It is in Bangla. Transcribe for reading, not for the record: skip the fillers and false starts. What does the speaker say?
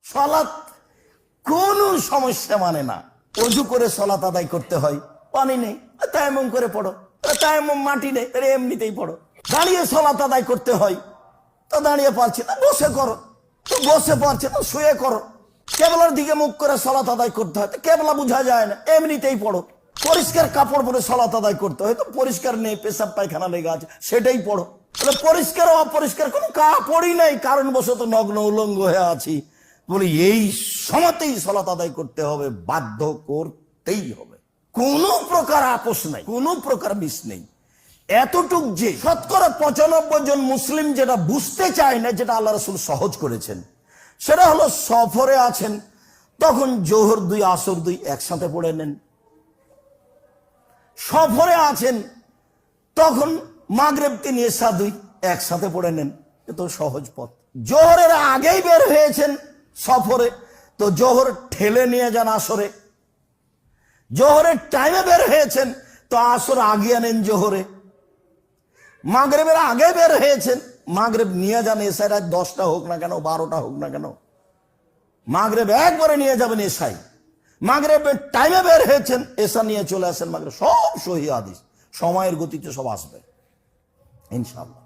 সালাত কোনো সমস্যা মানে না। অজু করে সালাত আদায় করতে হয়, পানি নেই, তায়াম্মুম করে পড়ো। তায়াম্মুম মাটি নেই, এমনিতেই পড়ো। দাঁড়িয়ে সালাত আদায় করতে হয়, তো দাঁড়িয়ে পারছি না, বসে করো। তো বসে পারছে না, শুয়ে করো। কেবলার দিকে মুখ করে সালাত আদায় করতে হয়, তো কেবলা বোঝা যায় না, এমনিতেই পড়ো। পরিষ্কার কাপড় পরে সালাত আদায় করতে হয়, তো পরিষ্কার নেই, পেশাব পায়খানা লেগে আছে, সেটাই পড়ো। তাহলে পরিষ্কার অপরিষ্কার কোনো কাপড়ই নেই, কারণবশত নগ্ন উলঙ্গ হয়ে আছি, বলি এই সময়তেই সালাত আদায় করতে হবে, বাধ্য করতেই হবে। কোনো প্রকার আপোষ নাই, কোনো প্রকার মিস নেই। এতটুক যে শতকরা 95 জন মুসলিম যেটা বুঝতে চায় না, যেটা আল্লাহ রাসূল সহজ করেছেন, সেটা হলো সফরে আছেন, তখন জোহর 2 আসর 2 একসাথে পড়ে নেন। সফরে আছেন, তখন মাগরিব 3 এশা 2 একসাথে পড়ে নেন। এ তো সহজ পথ। জোহরের আগেই বের হয়েছেন সফরে, তো জোহর ঠেলে নিয়ে যান আসরে। জোহরের টাইমে বের হয়েছেন, তো আসর আগে আনেন জোহরে। মাগরিবের আগে বের হয়েছেন, মাগরিব নিয়ে যান এশায়, রাত 10টা হোক না কেন, 12টা হোক না কেন, মাগরিব একবারে নিয়ে যাবেন এশায়। মাগরিবের টাইমে বের হয়েছেন, এশা নিয়ে চলে আসেন মাগরিব। সব সহিহ হাদিস, সময়ের গতিতে সব আসবে ইনশাআল্লাহ।